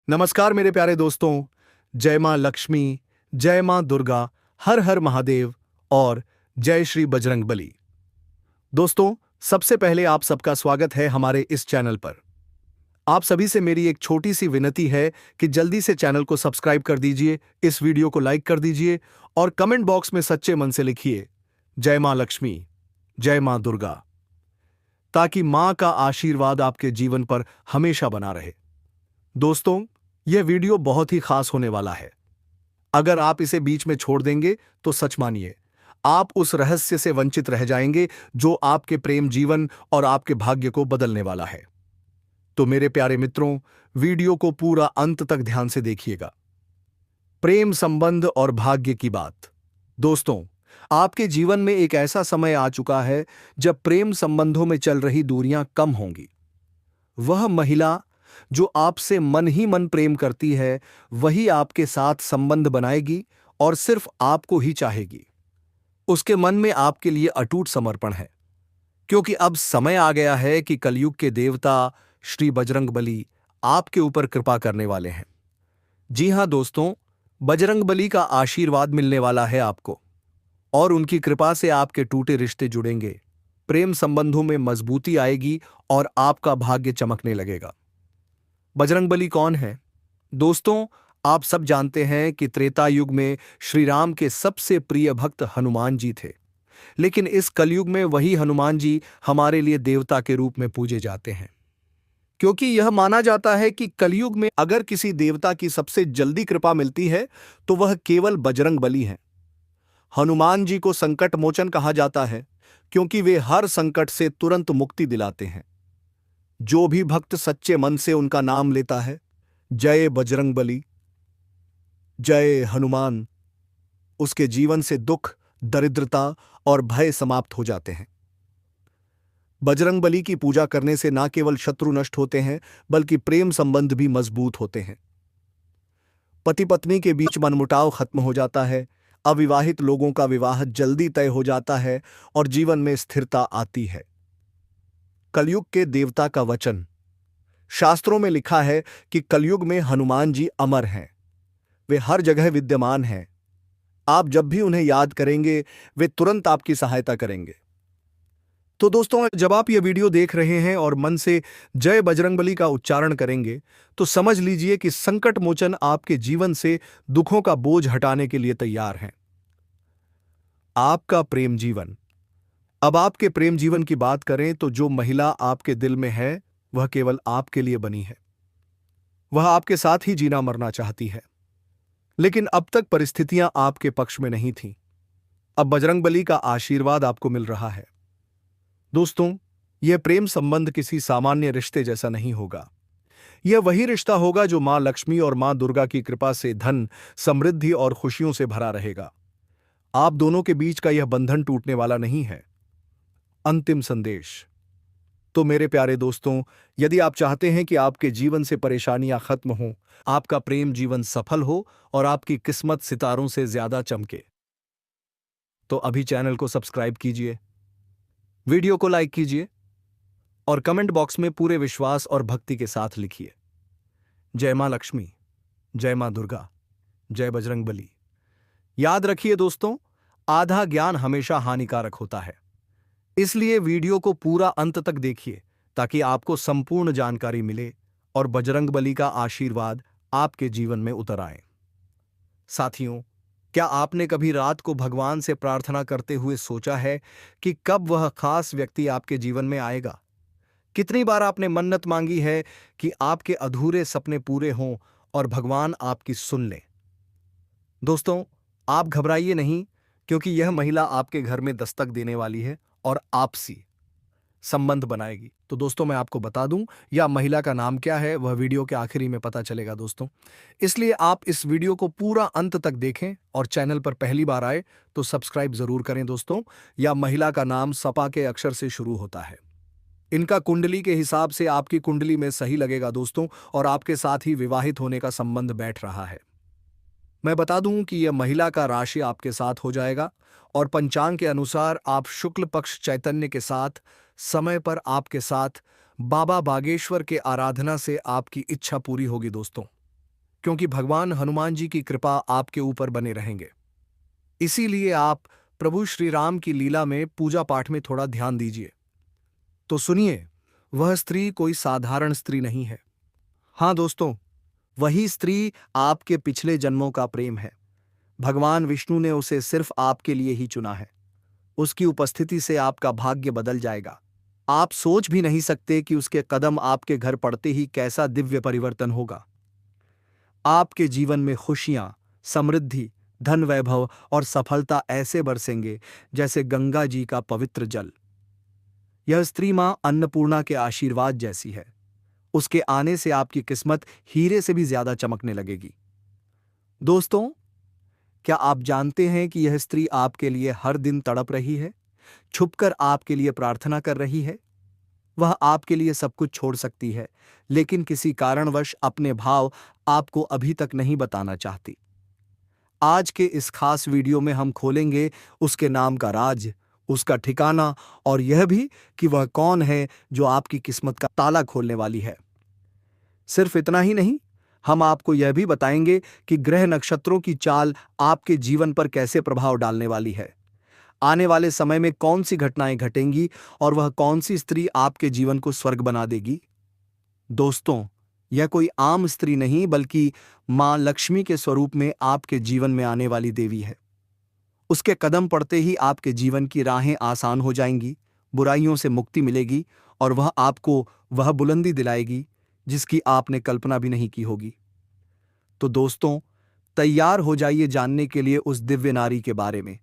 नमस्कार मेरे प्यारे दोस्तों। जय मां लक्ष्मी, जय मां दुर्गा, हर हर महादेव और जय श्री बजरंगबली। दोस्तों, सबसे पहले आप सबका स्वागत है हमारे इस चैनल पर। आप सभी से मेरी एक छोटी सी विनती है कि जल्दी से चैनल को सब्सक्राइब कर दीजिए, इस वीडियो को लाइक कर दीजिए और कमेंट बॉक्स में सच्चे मन से लिखिए जय मां लक्ष्मी, जय मां दुर्गा, ताकि मां का आशीर्वाद आपके जीवन पर हमेशा बना रहे। दोस्तों, यह वीडियो बहुत ही खास होने वाला है। अगर आप इसे बीच में छोड़ देंगे तो सच मानिए, आप उस रहस्य से वंचित रह जाएंगे जो आपके प्रेम जीवन और आपके भाग्य को बदलने वाला है। तो मेरे प्यारे मित्रों, वीडियो को पूरा अंत तक ध्यान से देखिएगा। प्रेम संबंध और भाग्य की बात। दोस्तों, आपके जीवन में एक ऐसा समय आ चुका है जब प्रेम संबंधों में चल रही दूरियां कम होंगी। वह महिला जो आपसे मन ही मन प्रेम करती है, वही आपके साथ संबंध बनाएगी और सिर्फ आपको ही चाहेगी। उसके मन में आपके लिए अटूट समर्पण है, क्योंकि अब समय आ गया है कि कलयुग के देवता श्री बजरंगबली आपके ऊपर कृपा करने वाले हैं। जी हां दोस्तों, बजरंगबली का आशीर्वाद मिलने वाला है आपको और उनकी कृपा से आपके टूटे रिश्ते जुड़ेंगे, प्रेम संबंधों में मजबूती आएगी और आपका भाग्य चमकने लगेगा। बजरंगबली कौन है? दोस्तों, आप सब जानते हैं कि त्रेता युग में श्री राम के सबसे प्रिय भक्त हनुमान जी थे, लेकिन इस कलयुग में वही हनुमान जी हमारे लिए देवता के रूप में पूजे जाते हैं, क्योंकि यह माना जाता है कि कलयुग में अगर किसी देवता की सबसे जल्दी कृपा मिलती है तो वह केवल बजरंगबली हैं। हनुमान जी को संकट मोचन कहा जाता है, क्योंकि वे हर संकट से तुरंत मुक्ति दिलाते हैं। जो भी भक्त सच्चे मन से उनका नाम लेता है, जय बजरंगबली, जय हनुमान, उसके जीवन से दुख, दरिद्रता और भय समाप्त हो जाते हैं। बजरंगबली की पूजा करने से न केवल शत्रु नष्ट होते हैं, बल्कि प्रेम संबंध भी मजबूत होते हैं। पति पत्नी के बीच मनमुटाव खत्म हो जाता है, अविवाहित लोगों का विवाह जल्दी तय हो जाता है और जीवन में स्थिरता आती है। कलयुग के देवता का वचन। शास्त्रों में लिखा है कि कलयुग में हनुमान जी अमर हैं। वे हर जगह विद्यमान हैं। आप जब भी उन्हें याद करेंगे, वे तुरंत आपकी सहायता करेंगे। तो दोस्तों, जब आप ये वीडियो देख रहे हैं और मन से जय बजरंगबली का उच्चारण करेंगे, तो समझ लीजिए कि संकट मोचन आपके जीवन से दुखों का बोझ हटाने के लिए तैयार हैं। आपका प्रेम जीवन। अब आपके प्रेम जीवन की बात करें तो जो महिला आपके दिल में है, वह केवल आपके लिए बनी है। वह आपके साथ ही जीना मरना चाहती है, लेकिन अब तक परिस्थितियां आपके पक्ष में नहीं थीं। अब बजरंगबली का आशीर्वाद आपको मिल रहा है। दोस्तों, यह प्रेम संबंध किसी सामान्य रिश्ते जैसा नहीं होगा। यह वही रिश्ता होगा जो मां लक्ष्मी और मां दुर्गा की कृपा से धन, समृद्धि और खुशियों से भरा रहेगा। आप दोनों के बीच का यह बंधन टूटने वाला नहीं है। अंतिम संदेश। तो मेरे प्यारे दोस्तों, यदि आप चाहते हैं कि आपके जीवन से परेशानियां खत्म हों, आपका प्रेम जीवन सफल हो और आपकी किस्मत सितारों से ज्यादा चमके, तो अभी चैनल को सब्सक्राइब कीजिए, वीडियो को लाइक कीजिए और कमेंट बॉक्स में पूरे विश्वास और भक्ति के साथ लिखिए जय मां लक्ष्मी, जय मां दुर्गा, जय बजरंगबली। याद रखिए दोस्तों, आधा ज्ञान हमेशा हानिकारक होता है, इसलिए वीडियो को पूरा अंत तक देखिए ताकि आपको संपूर्ण जानकारी मिले और बजरंगबली का आशीर्वाद आपके जीवन में उतर आए। साथियों, क्या आपने कभी रात को भगवान से प्रार्थना करते हुए सोचा है कि कब वह खास व्यक्ति आपके जीवन में आएगा? कितनी बार आपने मन्नत मांगी है कि आपके अधूरे सपने पूरे हों और भगवान आपकी सुन ले? दोस्तों, आप घबराइए नहीं, क्योंकि यह महिला आपके घर में दस्तक देने वाली है और आपसी संबंध बनाएगी। तो दोस्तों, मैं आपको बता दूं, या महिला का नाम क्या है वह वीडियो के आखिरी में पता चलेगा दोस्तों। इसलिए आप इस वीडियो को पूरा अंत तक देखें और चैनल पर पहली बार आए तो सब्सक्राइब जरूर करें दोस्तों। या महिला का नाम सपा के अक्षर से शुरू होता है। इनका कुंडली के हिसाब से आपकी कुंडली में सही लगेगा दोस्तों, और आपके साथ ही विवाहित होने का संबंध बैठ रहा है। मैं बता दूं कि यह महिला का राशि आपके साथ हो जाएगा और पंचांग के अनुसार आप शुक्ल पक्ष चैतन्य के साथ समय पर आपके साथ बाबा बागेश्वर के आराधना से आपकी इच्छा पूरी होगी दोस्तों। क्योंकि भगवान हनुमान जी की कृपा आपके ऊपर बने रहेंगे। इसीलिए आप प्रभु श्री राम की लीला में पूजा पाठ में थोड़ा ध्यान दीजिए। तो सुनिए, वह स्त्री कोई साधारण स्त्री नहीं है। हाँ दोस्तों, वही स्त्री आपके पिछले जन्मों का प्रेम है। भगवान विष्णु ने उसे सिर्फ आपके लिए ही चुना है। उसकी उपस्थिति से आपका भाग्य बदल जाएगा। आप सोच भी नहीं सकते कि उसके कदम आपके घर पड़ते ही कैसा दिव्य परिवर्तन होगा। आपके जीवन में खुशियां, समृद्धि, धन वैभव और सफलता ऐसे बरसेंगे जैसे गंगा जी का पवित्र जल। यह स्त्री मां अन्नपूर्णा के आशीर्वाद जैसी है। उसके आने से आपकी किस्मत हीरे से भी ज्यादा चमकने लगेगी। दोस्तों, क्या आप जानते हैं कि यह स्त्री आपके लिए हर दिन तड़प रही है, छुपकर आपके लिए प्रार्थना कर रही है? वह आपके लिए सब कुछ छोड़ सकती है, लेकिन किसी कारणवश अपने भाव आपको अभी तक नहीं बताना चाहती। आज के इस खास वीडियो में हम खोलेंगे उसके नाम का राज, उसका ठिकाना और यह भी कि वह कौन है जो आपकी किस्मत का ताला खोलने वाली है। सिर्फ इतना ही नहीं, हम आपको यह भी बताएंगे कि ग्रह नक्षत्रों की चाल आपके जीवन पर कैसे प्रभाव डालने वाली है। आने वाले समय में कौन सी घटनाएं घटेंगी और वह कौन सी स्त्री आपके जीवन को स्वर्ग बना देगी। दोस्तों, यह कोई आम स्त्री नहीं बल्कि मां लक्ष्मी के स्वरूप में आपके जीवन में आने वाली देवी है। उसके कदम पड़ते ही आपके जीवन की राहें आसान हो जाएंगी, बुराइयों से मुक्ति मिलेगी और वह आपको वह बुलंदी दिलाएगी जिसकी आपने कल्पना भी नहीं की होगी। तो दोस्तों, तैयार हो जाइए जानने के लिए उस दिव्य नारी के बारे में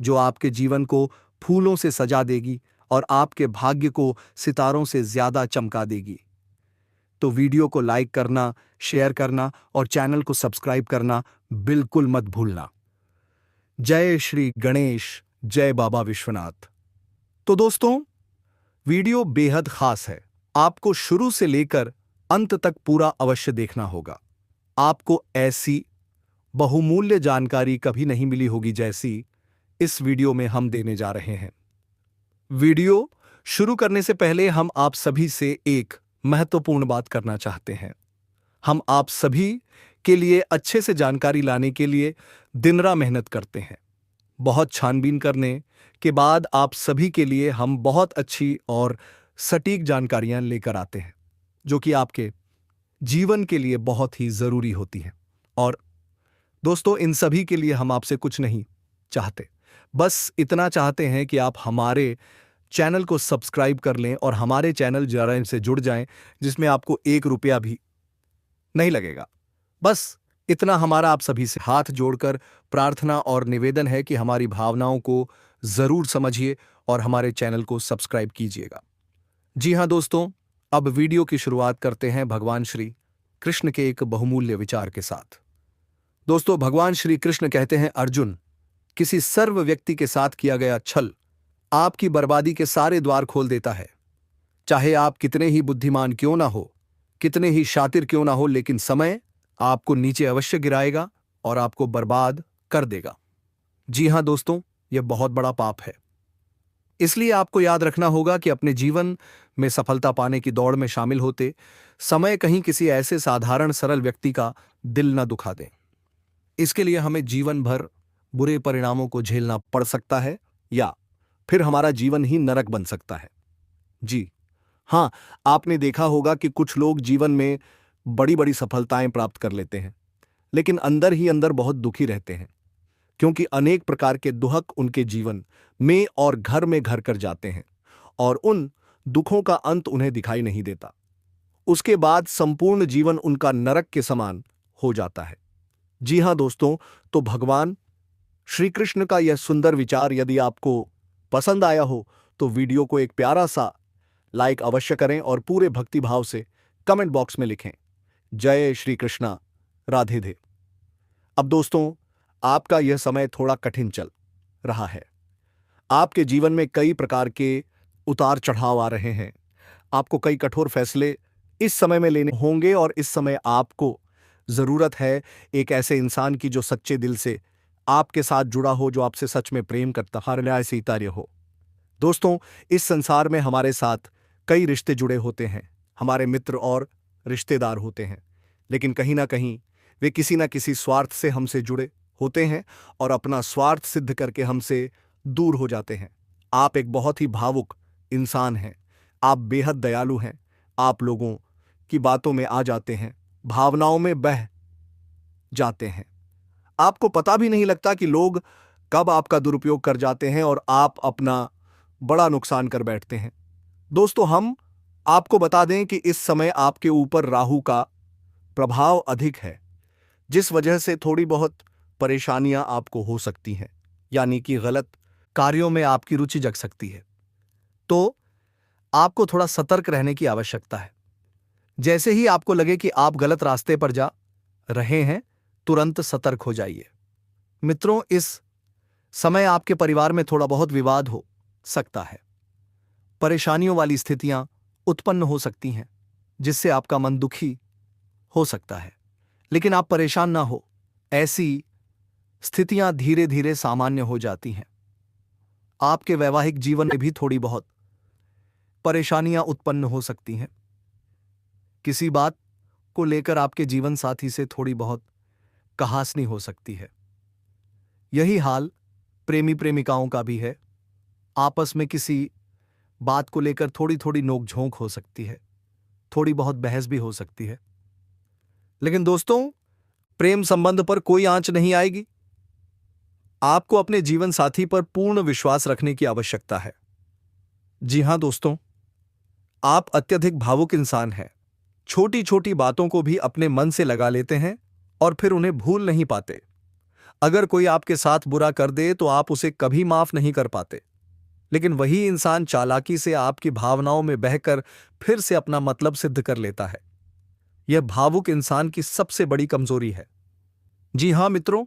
जो आपके जीवन को फूलों से सजा देगी और आपके भाग्य को सितारों से ज्यादा चमका देगी। तो वीडियो को लाइक करना, शेयर करना और चैनल को सब्सक्राइब करना बिल्कुल मत भूलना। जय श्री गणेश, जय बाबा विश्वनाथ। तो दोस्तों, वीडियो बेहद खास है। आपको शुरू से लेकर अंत तक पूरा अवश्य देखना होगा। आपको ऐसी बहुमूल्य जानकारी कभी नहीं मिली होगी जैसी इस वीडियो में हम देने जा रहे हैं। वीडियो शुरू करने से पहले हम आप सभी से एक महत्वपूर्ण बात करना चाहते हैं। हम आप सभी के लिए अच्छे से जानकारी लाने के लिए दिन रात मेहनत करते हैं। बहुत छानबीन करने के बाद आप सभी के लिए हम बहुत अच्छी और सटीक जानकारियां लेकर आते हैं जो कि आपके जीवन के लिए बहुत ही जरूरी होती हैं। और दोस्तों, इन सभी के लिए हम आपसे कुछ नहीं चाहते, बस इतना चाहते हैं कि आप हमारे चैनल को सब्सक्राइब कर लें और हमारे चैनल जरा से जुड़ जाएं, जिसमें आपको 1 रुपया भी नहीं लगेगा। बस इतना हमारा आप सभी से हाथ जोड़कर प्रार्थना और निवेदन है कि हमारी भावनाओं को जरूर समझिए और हमारे चैनल को सब्सक्राइब कीजिएगा। जी हां दोस्तों, अब वीडियो की शुरुआत करते हैं भगवान श्री कृष्ण के एक बहुमूल्य विचार के साथ। दोस्तों, भगवान श्री कृष्ण कहते हैं, अर्जुन, किसी सर्व व्यक्ति के साथ किया गया छल आपकी बर्बादी के सारे द्वार खोल देता है। चाहे आप कितने ही बुद्धिमान क्यों ना हो, कितने ही शातिर क्यों ना हो, लेकिन समय आपको नीचे अवश्य गिराएगा और आपको बर्बाद कर देगा। जी हां दोस्तों, यह बहुत बड़ा पाप है। इसलिए आपको याद रखना होगा कि अपने जीवन में सफलता पाने की दौड़ में शामिल होते समय कहीं किसी ऐसे साधारण सरल व्यक्ति का दिल न दुखा दें। इसके लिए हमें जीवन भर बुरे परिणामों को झेलना पड़ सकता है या फिर हमारा जीवन ही नरक बन सकता है। जी हां, आपने देखा होगा कि कुछ लोग जीवन में बड़ी बड़ी सफलताएं प्राप्त कर लेते हैं, लेकिन अंदर ही अंदर बहुत दुखी रहते हैं, क्योंकि अनेक प्रकार के दुख उनके जीवन में और घर में घर कर जाते हैं और उन दुखों का अंत उन्हें दिखाई नहीं देता। उसके बाद संपूर्ण जीवन उनका नरक के समान हो जाता है। जी हां दोस्तों, तो भगवान श्री कृष्ण का यह सुंदर विचार यदि आपको पसंद आया हो तो वीडियो को एक प्यारा सा लाइक अवश्य करें और पूरे भक्ति भाव से कमेंट बॉक्स में लिखें, जय श्री कृष्णा, राधे धे। अब दोस्तों, आपका यह समय थोड़ा कठिन चल रहा है। आपके जीवन में कई प्रकार के उतार चढ़ाव आ रहे हैं। आपको कई कठोर फैसले इस समय में लेने होंगे और इस समय आपको जरूरत है एक ऐसे इंसान की जो सच्चे दिल से आपके साथ जुड़ा हो, जो आपसे सच में प्रेम करता, हर न्याय स्वीकार्य हो। दोस्तों, इस संसार में हमारे साथ कई रिश्ते जुड़े होते हैं, हमारे मित्र और रिश्तेदार होते हैं, लेकिन कहीं ना कहीं वे किसी न किसी स्वार्थ से हमसे जुड़े होते हैं और अपना स्वार्थ सिद्ध करके हमसे दूर हो जाते हैं। आप एक बहुत ही भावुक इंसान हैं। आप बेहद दयालु हैं। आप लोगों की बातों में आ जाते हैं, भावनाओं में बह जाते हैं। आपको पता भी नहीं लगता कि लोग कब आपका दुरुपयोग कर जाते हैं और आप अपना बड़ा नुकसान कर बैठते हैं। दोस्तों, हम आपको बता दें कि इस समय आपके ऊपर राहु का प्रभाव अधिक है, जिस वजह से थोड़ी बहुत परेशानियां आपको हो सकती हैं, यानी कि गलत कार्यों में आपकी रुचि जग सकती है। तो आपको थोड़ा सतर्क रहने की आवश्यकता है। जैसे ही आपको लगे कि आप गलत रास्ते पर जा रहे हैं, तुरंत सतर्क हो जाइए। मित्रों, इस समय आपके परिवार में थोड़ा बहुत विवाद हो सकता है। परेशानियों वाली स्थितियां उत्पन्न हो सकती हैं, जिससे आपका मन दुखी हो सकता है। लेकिन आप परेशान ना हो, ऐसी स्थितियां धीरे धीरे सामान्य हो जाती हैं। आपके वैवाहिक जीवन में भी थोड़ी बहुत परेशानियां उत्पन्न हो सकती हैं। किसी बात को लेकर आपके जीवन साथी से थोड़ी बहुत कहासनी हो सकती है। यही हाल प्रेमी प्रेमिकाओं का भी है। आपस में किसी बात को लेकर थोड़ी थोड़ी नोकझोंक हो सकती है, थोड़ी बहुत बहस भी हो सकती है। लेकिन दोस्तों, प्रेम संबंध पर कोई आंच नहीं आएगी। आपको अपने जीवन साथी पर पूर्ण विश्वास रखने की आवश्यकता है। जी हां दोस्तों, आप अत्यधिक भावुक इंसान हैं। छोटी छोटी बातों को भी अपने मन से लगा लेते हैं और फिर उन्हें भूल नहीं पाते। अगर कोई आपके साथ बुरा कर दे तो आप उसे कभी माफ नहीं कर पाते। लेकिन वही इंसान चालाकी से आपकी भावनाओं में बहकर फिर से अपना मतलब सिद्ध कर लेता है। यह भावुक इंसान की सबसे बड़ी कमजोरी है। जी हां मित्रों,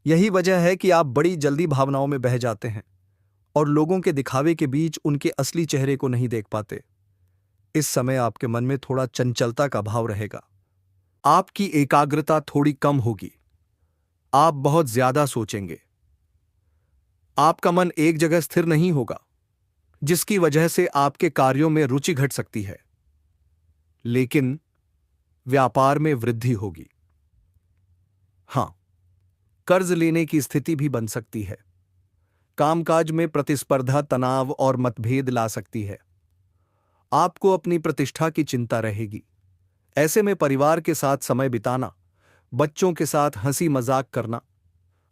यही वजह है कि आप बड़ी जल्दी भावनाओं में बह जाते हैं और लोगों के दिखावे के बीच उनके असली चेहरे को नहीं देख पाते। इस समय आपके मन में थोड़ा चंचलता का भाव रहेगा। आपकी एकाग्रता थोड़ी कम होगी। आप बहुत ज्यादा सोचेंगे। आपका मन एक जगह स्थिर नहीं होगा, जिसकी वजह से आपके कार्यों में रुचि घट सकती है। लेकिन व्यापार में वृद्धि होगी। हां, कर्ज लेने की स्थिति भी बन सकती है। कामकाज में प्रतिस्पर्धा तनाव और मतभेद ला सकती है। आपको अपनी प्रतिष्ठा की चिंता रहेगी। ऐसे में परिवार के साथ समय बिताना, बच्चों के साथ हंसी मजाक करना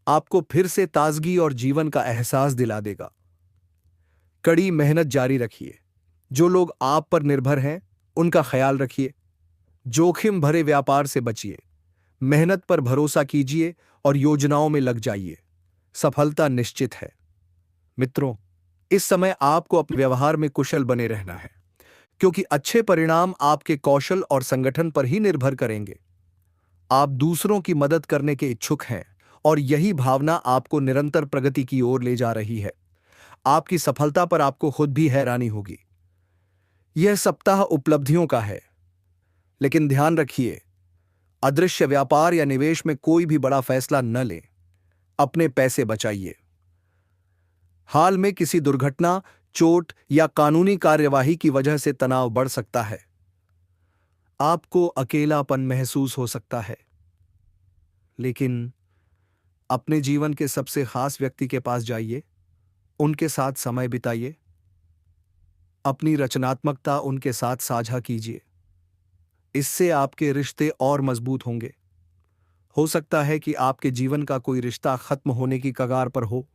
आपको फिर से ताजगी और जीवन का एहसास दिला देगा। कड़ी मेहनत जारी रखिए। जो लोग आप पर निर्भर हैं, उनका ख्याल रखिए। जोखिम भरे व्यापार से बचिए। मेहनत पर भरोसा कीजिए और योजनाओं में लग जाइए। सफलता निश्चित है। मित्रों, इस समय आपको अपने व्यवहार में कुशल बने रहना है, क्योंकि अच्छे परिणाम आपके कौशल और संगठन पर ही निर्भर करेंगे। आप दूसरों की मदद करने के इच्छुक हैं और यही भावना आपको निरंतर प्रगति की ओर ले जा रही है। आपकी सफलता पर आपको खुद भी हैरानी होगी। यह सप्ताह उपलब्धियों का है, लेकिन ध्यान रखिए, अदृश्य व्यापार या निवेश में कोई भी बड़ा फैसला न लें। अपने पैसे बचाइए। हाल में किसी दुर्घटना, चोट या कानूनी कार्यवाही की वजह से तनाव बढ़ सकता है। आपको अकेलापन महसूस हो सकता है, लेकिन अपने जीवन के सबसे खास व्यक्ति के पास जाइए, उनके साथ समय बिताइए। अपनी रचनात्मकता उनके साथ साझा कीजिए। इससे आपके रिश्ते और मजबूत होंगे। हो सकता है कि आपके जीवन का कोई रिश्ता खत्म होने की कगार पर हो।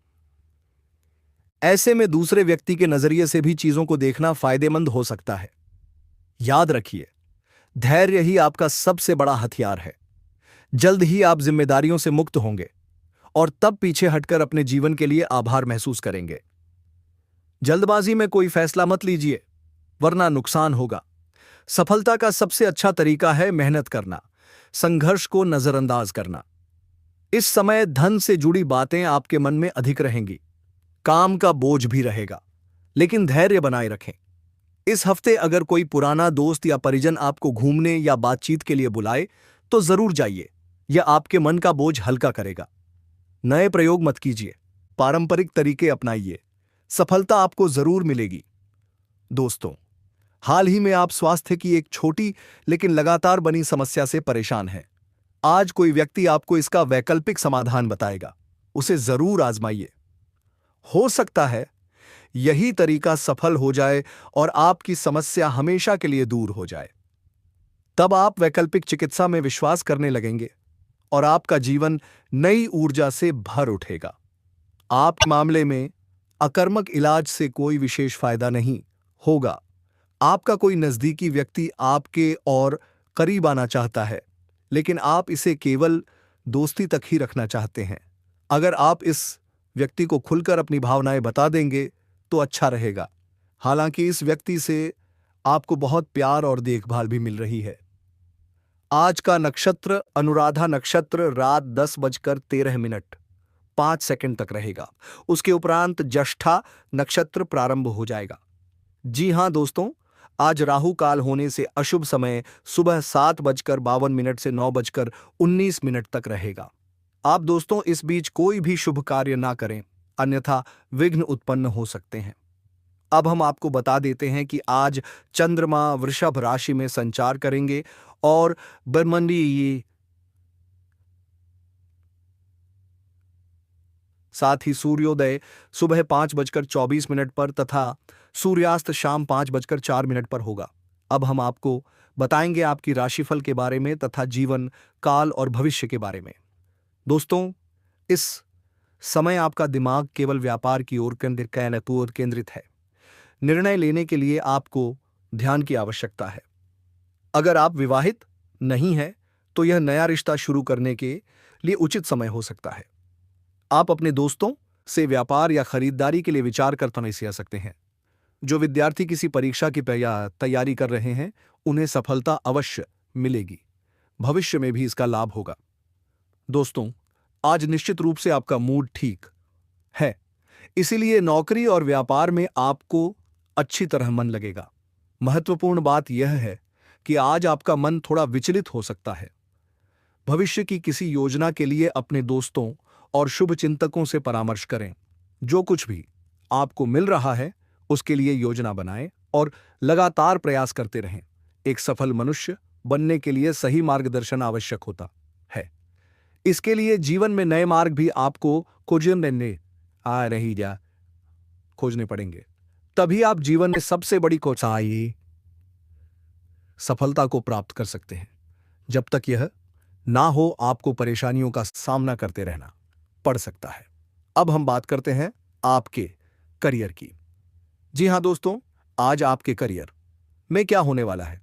ऐसे में दूसरे व्यक्ति के नजरिए से भी चीजों को देखना फायदेमंद हो सकता है। याद रखिए, धैर्य ही आपका सबसे बड़ा हथियार है। जल्द ही आप जिम्मेदारियों से मुक्त होंगे और तब पीछे हटकर अपने जीवन के लिए आभार महसूस करेंगे। जल्दबाजी में कोई फैसला मत लीजिए, वरना नुकसान होगा। सफलता का सबसे अच्छा तरीका है मेहनत करना, संघर्ष को नजरअंदाज करना। इस समय धन से जुड़ी बातें आपके मन में अधिक रहेंगी। काम का बोझ भी रहेगा, लेकिन धैर्य बनाए रखें। इस हफ्ते अगर कोई पुराना दोस्त या परिजन आपको घूमने या बातचीत के लिए बुलाए तो जरूर जाइए। यह आपके मन का बोझ हल्का करेगा। नए प्रयोग मत कीजिए, पारंपरिक तरीके अपनाइए। सफलता आपको जरूर मिलेगी। दोस्तों, हाल ही में आप स्वास्थ्य की एक छोटी लेकिन लगातार बनी समस्या से परेशान हैं। आज कोई व्यक्ति आपको इसका वैकल्पिक समाधान बताएगा, उसे जरूर आजमाइए। हो सकता है यही तरीका सफल हो जाए और आपकी समस्या हमेशा के लिए दूर हो जाए। तब आप वैकल्पिक चिकित्सा में विश्वास करने लगेंगे और आपका जीवन नई ऊर्जा से भर उठेगा। आप मामले में अकर्मक इलाज से कोई विशेष फायदा नहीं होगा। आपका कोई नजदीकी व्यक्ति आपके और करीब आना चाहता है, लेकिन आप इसे केवल दोस्ती तक ही रखना चाहते हैं। अगर आप इस व्यक्ति को खुलकर अपनी भावनाएं बता देंगे तो अच्छा रहेगा। हालांकि इस व्यक्ति से आपको बहुत प्यार और देखभाल भी मिल रही है। आज का नक्षत्र अनुराधा नक्षत्र रात 10:13 तक रहेगा। उसके उपरांत ज्येष्ठा नक्षत्र प्रारंभ हो जाएगा। जी हां दोस्तों, आज राहु काल होने से अशुभ समय सुबह 7:52 से 9:19 तक रहेगा। आप दोस्तों इस बीच कोई भी शुभ कार्य ना करें, अन्यथा विघ्न उत्पन्न हो सकते हैं। अब हम आपको बता देते हैं कि आज चंद्रमा वृषभ राशि में संचार करेंगे और ब्रह्मंडी साथ ही सूर्योदय सुबह 5:24 पर तथा सूर्यास्त शाम 5:04 पर होगा। अब हम आपको बताएंगे आपकी राशिफल के बारे में तथा जीवन काल और भविष्य के बारे में। दोस्तों, इस समय आपका दिमाग केवल व्यापार की ओर केंद्रित है। निर्णय लेने के लिए आपको ध्यान की आवश्यकता है। अगर आप विवाहित नहीं हैं तो यह नया रिश्ता शुरू करने के लिए उचित समय हो सकता है। आप अपने दोस्तों से व्यापार या खरीदारी के लिए विचार कर सकते हैं। जो विद्यार्थी किसी परीक्षा की तैयारी कर रहे हैं, उन्हें सफलता अवश्य मिलेगी। भविष्य में भी इसका लाभ होगा। दोस्तों, आज निश्चित रूप से आपका मूड ठीक है, इसीलिए नौकरी और व्यापार में आपको अच्छी तरह मन लगेगा। महत्वपूर्ण बात यह है कि आज आपका मन थोड़ा विचलित हो सकता है। भविष्य की किसी योजना के लिए अपने दोस्तों और शुभ चिंतकों से परामर्श करें। जो कुछ भी आपको मिल रहा है उसके लिए योजना बनाएं और लगातार प्रयास करते रहें। एक सफल मनुष्य बनने के लिए सही मार्गदर्शन आवश्यक होता है। इसके लिए जीवन में नए मार्ग भी आपको खोजने पड़ेंगे। तभी आप जीवन में सबसे बड़ी सफलता को प्राप्त कर सकते हैं। जब तक यह ना हो, आपको परेशानियों का सामना करते रहना पड़ सकता है। अब हम बात करते हैं आपके करियर की। जी हां दोस्तों, आज आपके करियर में क्या होने वाला है,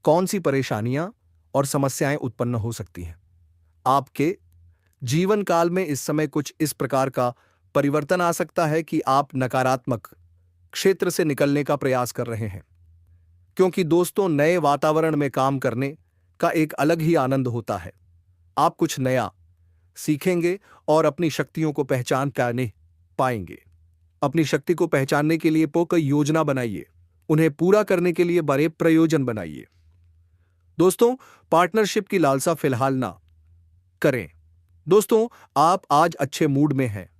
कौन सी परेशानियां और समस्याएं उत्पन्न हो सकती हैं। आपके जीवन काल में इस समय कुछ इस प्रकार का परिवर्तन आ सकता है कि आप नकारात्मक क्षेत्र से निकलने का प्रयास कर रहे हैं, क्योंकि दोस्तों नए वातावरण में काम करने का एक अलग ही आनंद होता है। आप कुछ नया सीखेंगे और अपनी शक्तियों को पहचान पाएंगे। अपनी शक्ति को पहचानने के लिए कोई योजना बनाइए, उन्हें पूरा करने के लिए बड़े प्रयोजन बनाइए। दोस्तों, पार्टनरशिप की लालसा फिलहाल ना करें। दोस्तों, आप आज अच्छे मूड में हैं,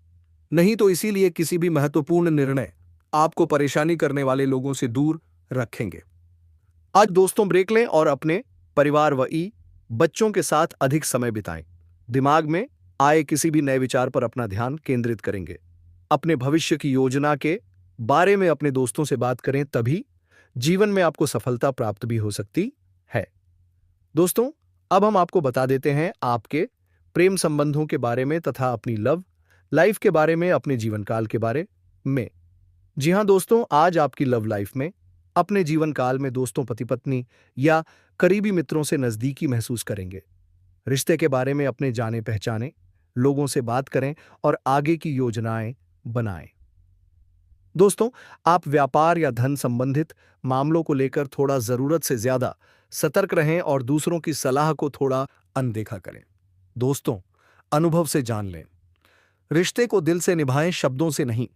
नहीं तो इसीलिए किसी भी महत्वपूर्ण निर्णय आपको परेशानी करने वाले लोगों से दूर रखेंगे। आज दोस्तों ब्रेक लें और अपने परिवार व बच्चों के साथ अधिक समय बिताएं। दिमाग में आए किसी भी नए विचार पर अपना ध्यान केंद्रित करेंगे। अपने भविष्य की योजना के बारे में अपने दोस्तों से बात करें, तभी जीवन में आपको सफलता प्राप्त भी हो सकती है। दोस्तों, अब हम आपको बता देते हैं आपके प्रेम संबंधों के बारे में तथा अपनी लव लाइफ के बारे में, अपने जीवन काल के बारे में। जी हां दोस्तों, आज आपकी लव लाइफ में अपने जीवन काल में दोस्तों, पति पत्नी या करीबी मित्रों से नजदीकी महसूस करेंगे। रिश्ते के बारे में अपने जाने पहचाने लोगों से बात करें और आगे की योजनाएं बनाएं। दोस्तों, आप व्यापार या धन संबंधित मामलों को लेकर थोड़ा जरूरत से ज्यादा सतर्क रहें और दूसरों की सलाह को थोड़ा अनदेखा करें। दोस्तों, अनुभव से जान लें, रिश्ते को दिल से निभाएं, शब्दों से नहीं।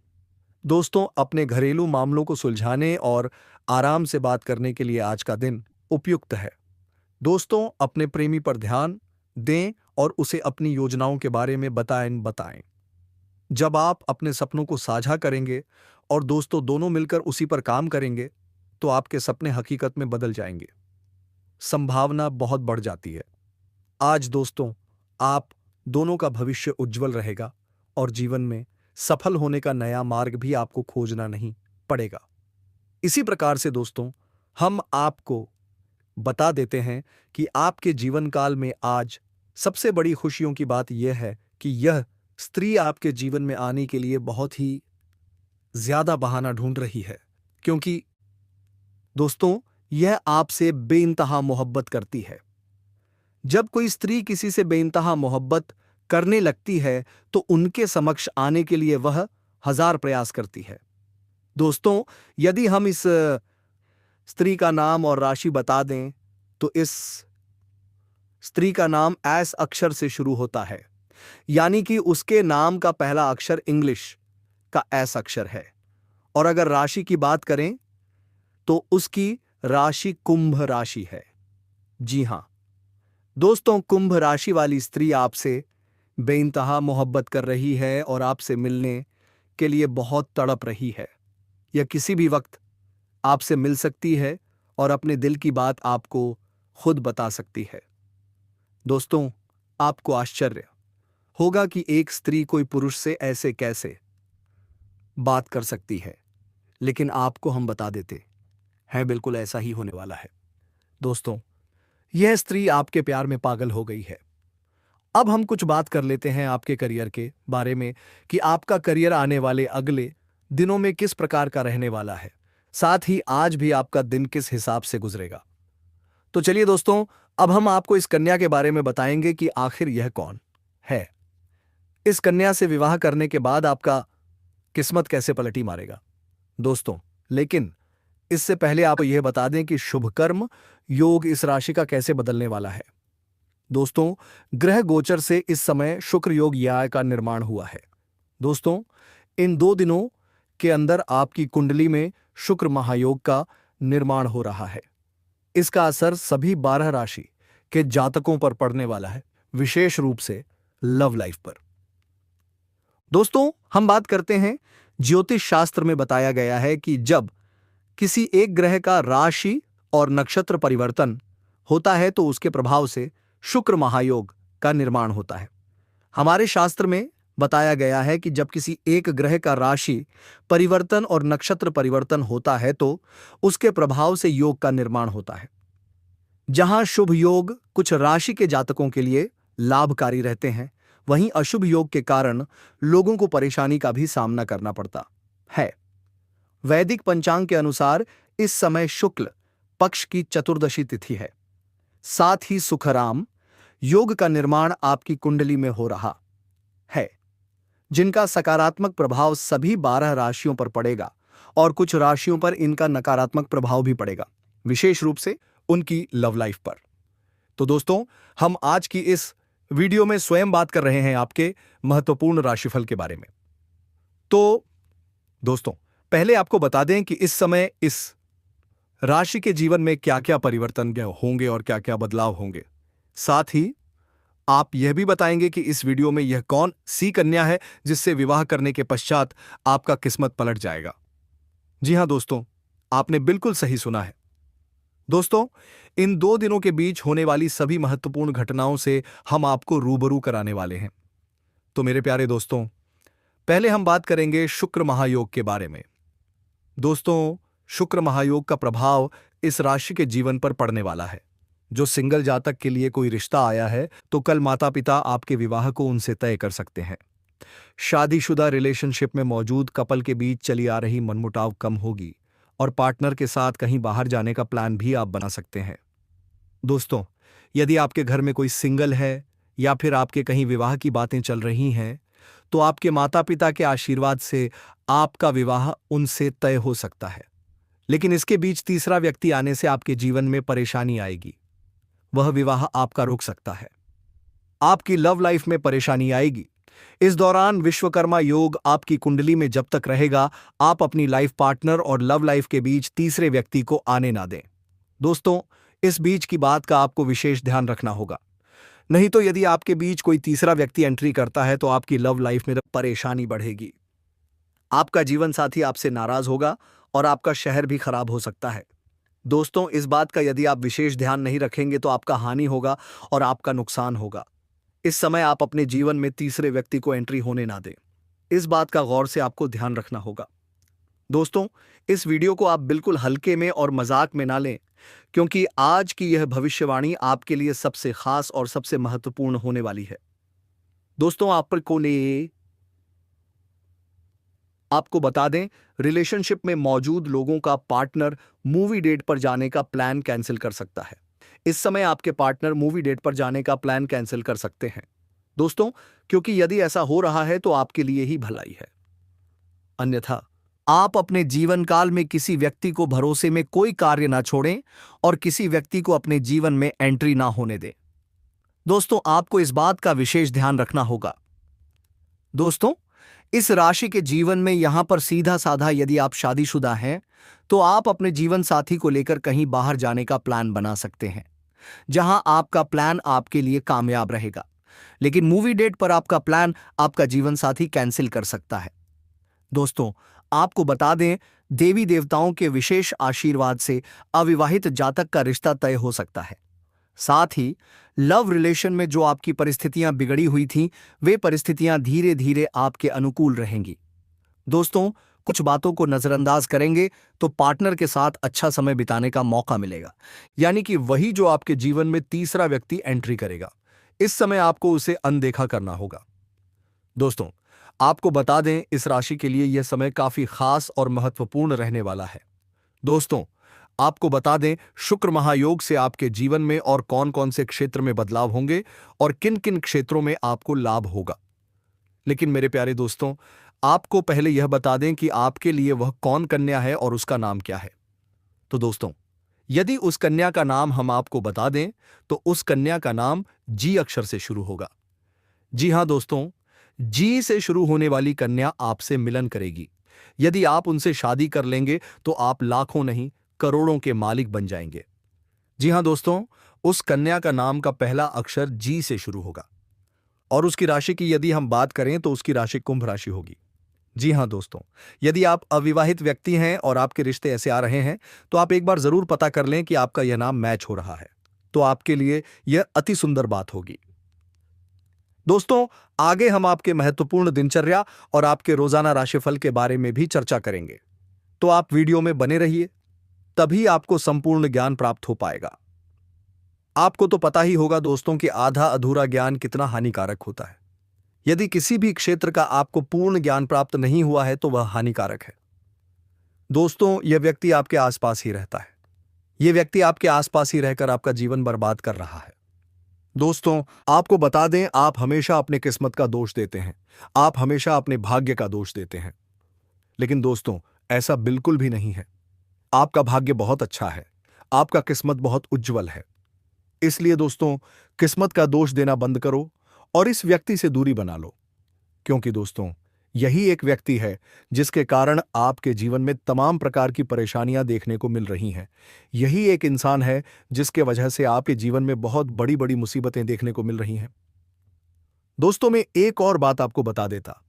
दोस्तों, अपने घरेलू मामलों को सुलझाने और आराम से बात करने के लिए आज का दिन उपयुक्त है। दोस्तों, अपने प्रेमी पर ध्यान दें और उसे अपनी योजनाओं के बारे में बताएं। जब आप अपने सपनों को साझा करेंगे और दोस्तों दोनों मिलकर उसी पर काम करेंगे, तो आपके सपने हकीकत में बदल जाएंगे। संभावना बहुत बढ़ जाती है। आज दोस्तों, आप दोनों का भविष्य उज्जवल रहेगा और जीवन में सफल होने का नया मार्ग भी आपको खोजना नहीं पड़ेगा। इसी प्रकार से दोस्तों, हम आपको बता देते हैं कि आपके जीवन काल में आज सबसे बड़ी खुशियों की बात यह है कि यह स्त्री आपके जीवन में आने के लिए बहुत ही ज्यादा बहाना ढूंढ रही है, क्योंकि दोस्तों, यह आपसे बेइंतहा मोहब्बत करती है। जब कोई स्त्री किसी से बेइंतहा मोहब्बत करने लगती है तो उनके समक्ष आने के लिए वह 1000 प्रयास करती है। दोस्तों, यदि हम इस स्त्री का नाम और राशि बता दें तो इस स्त्री का नाम एस अक्षर से शुरू होता है, यानी कि उसके नाम का पहला अक्षर इंग्लिश का एस अक्षर है। और अगर राशि की बात करें तो उसकी राशि कुंभ राशि है। जी हां दोस्तों, कुंभ राशि वाली स्त्री आपसे बेइंतहा मोहब्बत कर रही है और आपसे मिलने के लिए बहुत तड़प रही है। यह किसी भी वक्त आपसे मिल सकती है और अपने दिल की बात आपको खुद बता सकती है। दोस्तों, आपको आश्चर्य होगा कि एक स्त्री कोई पुरुष से ऐसे कैसे बात कर सकती है, लेकिन आपको हम बता देते हैं बिल्कुल ऐसा ही होने वाला है। दोस्तों, यह स्त्री आपके प्यार में पागल हो गई है। अब हम कुछ बात कर लेते हैं आपके करियर के बारे में कि आपका करियर आने वाले अगले दिनों में किस प्रकार का रहने वाला है, साथ ही आज भी आपका दिन किस हिसाब से गुजरेगा। तो चलिए दोस्तों, अब हम आपको इस कन्या के बारे में बताएंगे कि आखिर यह कौन है। इस कन्या से विवाह करने के बाद आपका किस्मत कैसे पलटी मारेगा दोस्तों। लेकिन इससे पहले आप यह बता दें कि शुभ कर्म योग इस राशि का कैसे बदलने वाला है। दोस्तों, ग्रह गोचर से इस समय शुक्र योग या का निर्माण हुआ है। दोस्तों, इन 2 दिनों के अंदर आपकी कुंडली में शुक्र महायोग का निर्माण हो रहा है। इसका असर सभी 12 राशि के जातकों पर पड़ने वाला है, विशेष रूप से लव लाइफ पर। दोस्तों, हम बात करते हैं, ज्योतिष शास्त्र में बताया गया है कि जब किसी एक ग्रह का राशि और नक्षत्र परिवर्तन होता है तो उसके प्रभाव से शुक्र महायोग का निर्माण होता है। हमारे शास्त्र में बताया गया है कि जब किसी एक ग्रह का राशि परिवर्तन और नक्षत्र परिवर्तन होता है तो उसके प्रभाव से योग का निर्माण होता है। जहां शुभ योग कुछ राशि के जातकों के लिए लाभकारी रहते हैं, वहीं अशुभ योग के कारण लोगों को परेशानी का भी सामना करना पड़ता है। वैदिक पंचांग के अनुसार इस समय शुक्ल पक्ष की चतुर्दशी तिथि है। साथ ही सुखराम योग का निर्माण आपकी कुंडली में हो रहा है, जिनका सकारात्मक प्रभाव सभी 12 राशियों पर पड़ेगा और कुछ राशियों पर इनका नकारात्मक प्रभाव भी पड़ेगा, विशेष रूप से उनकी लव लाइफ पर। तो दोस्तों, हम आज की इस वीडियो में स्वयं बात कर रहे हैं आपके महत्वपूर्ण राशिफल के बारे में। तो दोस्तों, पहले आपको बता दें कि इस समय इस राशि के जीवन में क्या क्या परिवर्तन होंगे और क्या क्या बदलाव होंगे। साथ ही आप यह भी बताएंगे कि इस वीडियो में यह कौन सी कन्या है जिससे विवाह करने के पश्चात आपका किस्मत पलट जाएगा। जी हां दोस्तों, आपने बिल्कुल सही सुना है। दोस्तों, इन 2 दिनों के बीच होने वाली सभी महत्वपूर्ण घटनाओं से हम आपको रूबरू कराने वाले हैं। तो मेरे प्यारे दोस्तों, पहले हम बात करेंगे शुक्र महायोग के बारे में। दोस्तों, शुक्र महायोग का प्रभाव इस राशि के जीवन पर पड़ने वाला है। जो सिंगल जातक के लिए कोई रिश्ता आया है तो कल माता पिता आपके विवाह को उनसे तय कर सकते हैं। शादीशुदा रिलेशनशिप में मौजूद कपल के बीच चली आ रही मनमुटाव कम होगी और पार्टनर के साथ कहीं बाहर जाने का प्लान भी आप बना सकते हैं। दोस्तों, यदि आपके घर में कोई सिंगल है या फिर आपके कहीं विवाह की बातें चल रही हैं तो आपके माता पिता के आशीर्वाद से आपका विवाह उनसे तय हो सकता है। लेकिन इसके बीच तीसरा व्यक्ति आने से आपके जीवन में परेशानी आएगी। वह विवाह आपका रुक सकता है। आपकी लव लाइफ में परेशानी आएगी। इस दौरान विश्वकर्मा योग आपकी कुंडली में जब तक रहेगा, आप अपनी लाइफ पार्टनर और लव लाइफ के बीच तीसरे व्यक्ति को आने ना दें। दोस्तों, इस बीच की बात का आपको विशेष ध्यान रखना होगा, नहीं तो यदि आपके बीच कोई तीसरा व्यक्ति एंट्री करता है तो आपकी लव लाइफ में परेशानी बढ़ेगी। आपका जीवन साथी आपसे नाराज होगा और आपका शहर भी खराब हो सकता है। दोस्तों, इस बात का यदि आप विशेष ध्यान नहीं रखेंगे तो आपका हानि होगा और आपका नुकसान होगा। इस समय आप अपने जीवन में तीसरे व्यक्ति को एंट्री होने ना दें। इस बात का गौर से आपको ध्यान रखना होगा। दोस्तों, इस वीडियो को आप बिल्कुल हल्के में और मजाक में ना लें, क्योंकि आज की यह भविष्यवाणी आपके लिए सबसे खास और सबसे महत्वपूर्ण होने वाली है। दोस्तों, आपको बता दें, रिलेशनशिप में मौजूद लोगों का पार्टनर मूवी डेट पर जाने का प्लान कैंसिल कर सकता है। इस समय आपके पार्टनर मूवी डेट पर जाने का प्लान कैंसिल कर सकते हैं दोस्तों, क्योंकि यदि ऐसा हो रहा है तो आपके लिए ही भलाई है। अन्यथा आप अपने जीवन काल में किसी व्यक्ति को भरोसे में कोई कार्य ना छोड़ें और किसी व्यक्ति को अपने जीवन में एंट्री ना होने दें। दोस्तों, आपको इस बात का विशेष ध्यान रखना होगा। दोस्तों, इस राशि के जीवन में यहां पर सीधा साधा यदि आप शादीशुदा हैं तो आप अपने जीवन साथी को लेकर कहीं बाहर जाने का प्लान बना सकते हैं, जहां आपका प्लान आपके लिए कामयाब रहेगा। लेकिन मूवी डेट पर आपका प्लान आपका जीवन साथी कैंसिल कर सकता है। दोस्तों, आपको बता दें, देवी देवताओं के विशेष आशीर्वाद से अविवाहित जातक का रिश्ता तय हो सकता है। साथ ही लव रिलेशन में जो आपकी परिस्थितियां बिगड़ी हुई थीं, वे परिस्थितियां धीरे धीरे आपके अनुकूल रहेंगी। दोस्तों, कुछ बातों को नजरअंदाज करेंगे तो पार्टनर के साथ अच्छा समय बिताने का मौका मिलेगा, यानी कि वही जो आपके जीवन में तीसरा व्यक्ति एंट्री करेगा। इस समय आपको उसे अनदेखा करना होगा। दोस्तों, आपको बता दें, इस राशि के लिए यह समय काफी खास और महत्वपूर्ण रहने वाला है। दोस्तों, आपको बता दें, शुक्र महायोग से आपके जीवन में और कौन कौन से क्षेत्र में बदलाव होंगे और किन किन क्षेत्रों में आपको लाभ होगा। लेकिन मेरे प्यारे दोस्तों, आपको पहले यह बता दें कि आपके लिए वह कौन कन्या है और उसका नाम क्या है। तो दोस्तों, यदि उस कन्या का नाम हम आपको बता दें तो उस कन्या का नाम जी अक्षर से शुरू होगा। जी हां दोस्तों, जी से शुरू होने वाली कन्या आपसे मिलन करेगी। यदि आप उनसे शादी कर लेंगे तो आप लाखों नहीं करोड़ों के मालिक बन जाएंगे। जी हां दोस्तों, उस कन्या का नाम का पहला अक्षर जी से शुरू होगा और उसकी राशि की यदि हम बात करें तो उसकी राशि कुंभ राशि होगी। जी हां दोस्तों, यदि आप अविवाहित व्यक्ति हैं और आपके रिश्ते ऐसे आ रहे हैं तो आप एक बार जरूर पता कर लें कि आपका यह नाम मैच हो रहा है, तो आपके लिए यह अति सुंदर बात होगी। दोस्तों, आगे हम आपके महत्वपूर्ण दिनचर्या और आपके रोजाना राशिफल के बारे में भी चर्चा करेंगे, तो आप वीडियो में बने रहिए, तभी आपको संपूर्ण ज्ञान प्राप्त हो पाएगा। आपको तो पता ही होगा दोस्तों कि आधा अधूरा ज्ञान कितना हानिकारक होता है। यदि किसी भी क्षेत्र का आपको पूर्ण ज्ञान प्राप्त नहीं हुआ है तो वह हानिकारक है। दोस्तों, यह व्यक्ति आपके आसपास ही रहता है। यह व्यक्ति आपके आसपास ही रहकर आपका जीवन बर्बाद कर रहा है। दोस्तों, आपको बता दें, आप हमेशा अपने किस्मत का दोष देते हैं, आप हमेशा अपने भाग्य का दोष देते हैं। लेकिन दोस्तों, ऐसा बिल्कुल भी नहीं है। आपका भाग्य बहुत अच्छा है, आपका किस्मत बहुत उज्जवल है। इसलिए दोस्तों, किस्मत का दोष देना बंद करो और इस व्यक्ति से दूरी बना लो, क्योंकि दोस्तों, यही एक व्यक्ति है जिसके कारण आपके जीवन में तमाम प्रकार की परेशानियां देखने को मिल रही हैं। यही एक इंसान है जिसके वजह से आपके जीवन में बहुत बड़ी बड़ी मुसीबतें देखने को मिल रही हैं। दोस्तों, मैं एक और बात आपको बता देता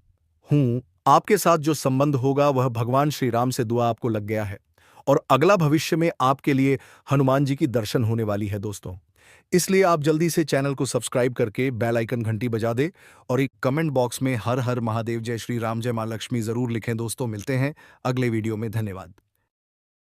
हूं, आपके साथ जो संबंध होगा वह भगवान श्री राम से दुआ आपको लग गया है और अगला भविष्य में आपके लिए हनुमान जी की दर्शन होने वाली है दोस्तों। इसलिए आप जल्दी से चैनल को सब्सक्राइब करके बेल आइकन घंटी बजा दे और एक कमेंट बॉक्स में हर हर महादेव, जय श्री राम, जय मां लक्ष्मी जरूर लिखें। दोस्तों, मिलते हैं अगले वीडियो में। धन्यवाद।